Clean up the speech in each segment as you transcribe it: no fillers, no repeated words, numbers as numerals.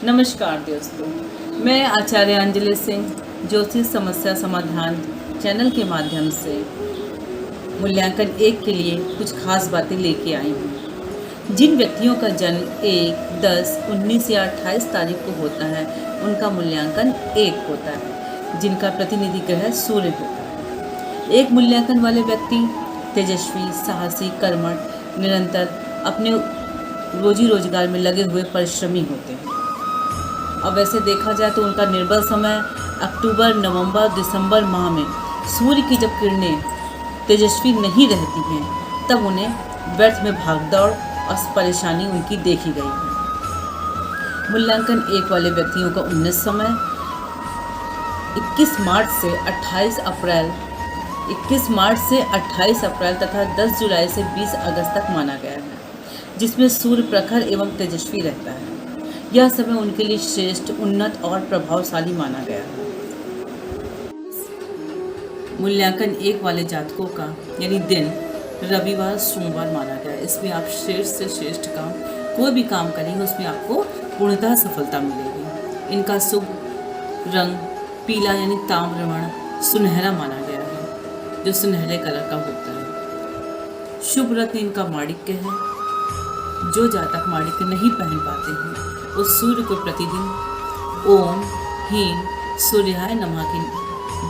नमस्कार दोस्तों, मैं आचार्य अंजलि सिंह ज्योतिष समस्या समाधान चैनल के माध्यम से मूल्यांकन 1 के लिए कुछ खास बातें लेके आई हूँ। जिन व्यक्तियों का जन्म 1, 10, 19 या 28 तारीख को होता है उनका मूल्यांकन 1 होता है, जिनका प्रतिनिधि ग्रह सूर्य होता है। एक मूल्यांकन वाले व्यक्ति तेजस्वी, साहसी, कर्मठ, निरंतर अपने रोजी रोजगार में लगे हुए परिश्रमी होते हैं। अब वैसे देखा जाए तो उनका निर्बल समय अक्टूबर, नवंबर, दिसंबर माह में सूर्य की जब किरणें तेजस्वी नहीं रहती हैं तब उन्हें व्यर्थ में भागदौड़ और परेशानी उनकी देखी गई है। मूल्यांकन 1 वाले व्यक्तियों का उन्नत समय 21 मार्च से 28 अप्रैल तथा 10 जुलाई से 20 अगस्त तक माना गया है, जिसमें सूर्य प्रखर एवं तेजस्वी रहता है। यह समय उनके लिए श्रेष्ठ, उन्नत और प्रभावशाली माना गया है। मूल्यांकन 1 वाले जातकों का यानी दिन रविवार, सोमवार माना गया है। इसमें आप श्रेष्ठ से श्रेष्ठ काम कोई भी काम करेंगे उसमें आपको पूर्णतः सफलता मिलेगी। इनका शुभ रंग पीला यानी ताम्रवर्ण सुनहरा माना गया है, जो सुनहरे कलर का होता है। शुभ रत्न इनका माणिक्य है। जो जातक माणिक्य नहीं पहन पाते हैं उस सूर्य को प्रतिदिन ओम ह्रीं सूर्याय नमः की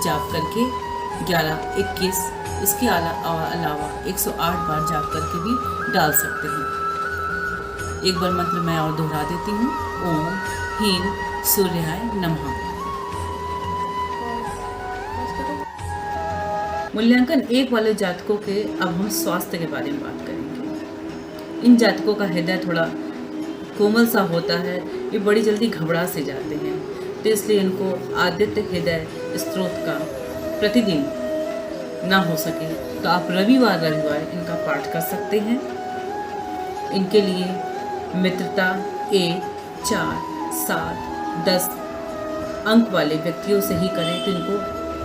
जाप करके 11, 21 इसके अलावा 108 बार जाप करके भी डाल सकते हैं। एक बार मंत्र मैं और दोहरा देती हूँ। ओम ह्रीं सूर्याय नमः। मूल्यांकन 1 वाले जातकों के अब हम स्वास्थ्य के बारे में बात करेंगे। इन जातकों का हृदय थोड़ा कोमल सा होता है, ये बड़ी जल्दी घबरा से जाते हैं, तो इसलिए इनको आदित्य हृदय स्त्रोत का प्रतिदिन ना हो सके तो आप रविवार इनका पाठ कर सकते हैं। इनके लिए मित्रता 1, 4, 7, 10 अंक वाले व्यक्तियों से ही करें तो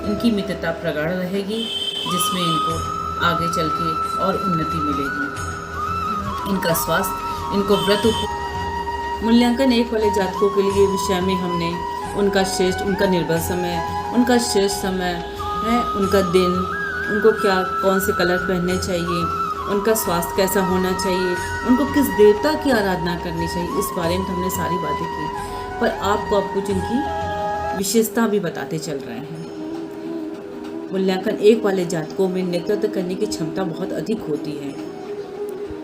इनकी मित्रता प्रगाढ़ रहेगी, जिसमें इनको आगे चल के और उन्नति मिलेगी। इनका स्वास्थ्य, इनको व्रत मूल्यांकन 1 वाले जातकों के लिए विषय में हमने उनका निर्बल समय, उनका श्रेष्ठ समय है, उनका दिन, उनको कौन से कलर पहनने चाहिए, उनका स्वास्थ्य कैसा होना चाहिए, उनको किस देवता की आराधना करनी चाहिए, इस बारे में हमने सारी बातें की। पर आपको अब कुछ इनकी विशेषता भी बताते चल रहे हैं। मूल्यांकन 1 वाले जातकों में नेतृत्व करने की क्षमता बहुत अधिक होती है।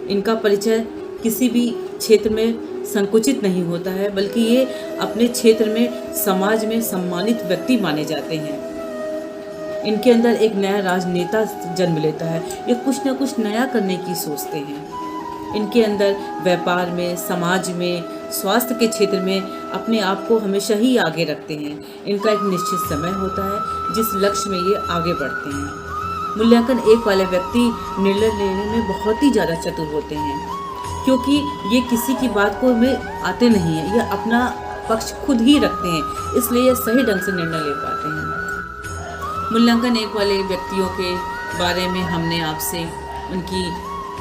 इनका परिचय किसी भी क्षेत्र में संकुचित नहीं होता है, बल्कि ये अपने क्षेत्र में समाज में सम्मानित व्यक्ति माने जाते हैं। इनके अंदर एक नया राजनेता जन्म लेता है, ये कुछ ना कुछ नया करने की सोचते हैं। इनके अंदर व्यापार में, समाज में, स्वास्थ्य के क्षेत्र में अपने आप को हमेशा ही आगे रखते हैं। इनका एक निश्चित समय होता है जिस लक्ष्य में ये आगे बढ़ते हैं। मूल्यांकन 1 वाले व्यक्ति निर्णय लेने में बहुत ही ज़्यादा चतुर होते हैं, क्योंकि ये किसी की बात को में आते नहीं हैं, ये अपना पक्ष खुद ही रखते हैं, इसलिए ये सही ढंग से निर्णय ले पाते हैं। मूल्यांकन 1 वाले व्यक्तियों के बारे में हमने आपसे उनकी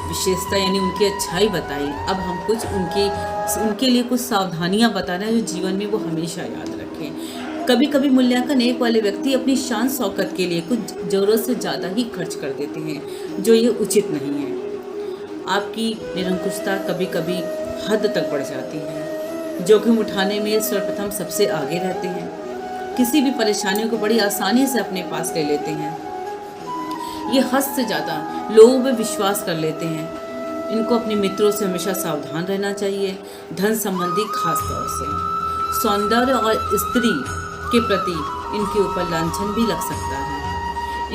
विशेषता यानी उनकी अच्छाई बताई। अब हम कुछ उनके लिए कुछ सावधानियां बता रहे हैं जो जीवन में वो हमेशा याद रखें। कभी कभी मूल्यांकन 1 वाले व्यक्ति अपनी शान शौकत के लिए कुछ ज़रूरत से ज़्यादा ही खर्च कर देते हैं, जो ये उचित नहीं है। आपकी निरंकुशता कभी कभी हद तक बढ़ जाती है। जोखिम उठाने में सर्वप्रथम सबसे आगे रहते हैं। किसी भी परेशानियों को बड़ी आसानी से अपने पास ले लेते हैं। ये हद से ज़्यादा लोगों पे विश्वास कर लेते हैं। इनको अपने मित्रों से हमेशा सावधान रहना चाहिए, धन संबंधी खास तौर से। सौंदर्य और स्त्री के प्रति इनके ऊपर लांछन भी लग सकता है।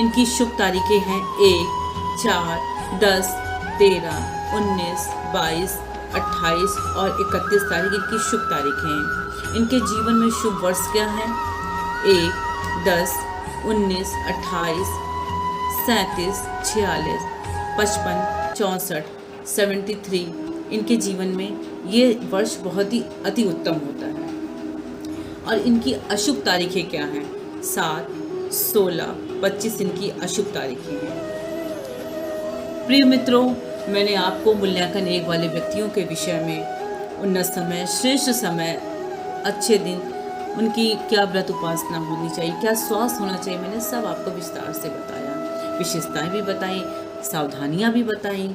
इनकी शुभ तारीखें हैं 1, 4, 10, 13, 19, 22, 28 और 31 तारीख इनकी शुभ तारीखें हैं। इनके जीवन में शुभ वर्ष क्या है? 1, 10, 19, 28, 37, 46, 55, 64, 73 इनके जीवन में ये वर्ष बहुत ही अति उत्तम होता है। और इनकी अशुभ तारीखें क्या हैं? 7, 16, 25 इनकी अशुभ तारीखें हैं। प्रिय मित्रों, मैंने आपको मूल्यांकन 1 वाले व्यक्तियों के विषय में उन्नत समय, श्रेष्ठ समय अच्छे दिन, उनकी क्या व्रत उपासना होनी चाहिए, क्या स्वास्थ्य होना चाहिए, मैंने सब आपको विस्तार से बताया, विशेषताएं भी बताई, सावधानियां भी बताई।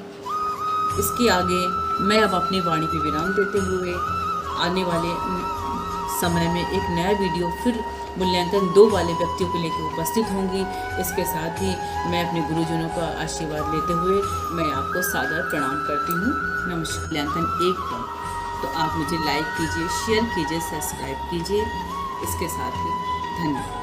इसके आगे मैं अब अपनी वाणी पे विराम देते हुए आने वाले समय में एक नया वीडियो फिर मूल्यांकन 2 वाले व्यक्तियों को लेकर उपस्थित होंगी। इसके साथ ही मैं अपने गुरुजनों का आशीर्वाद लेते हुए मैं आपको सादर प्रणाम करती हूँ। नमस्कार। मूल्यांकन 1 पर तो आप मुझे लाइक कीजिए, शेयर कीजिए, सब्सक्राइब कीजिए। इसके साथ ही धन्यवाद।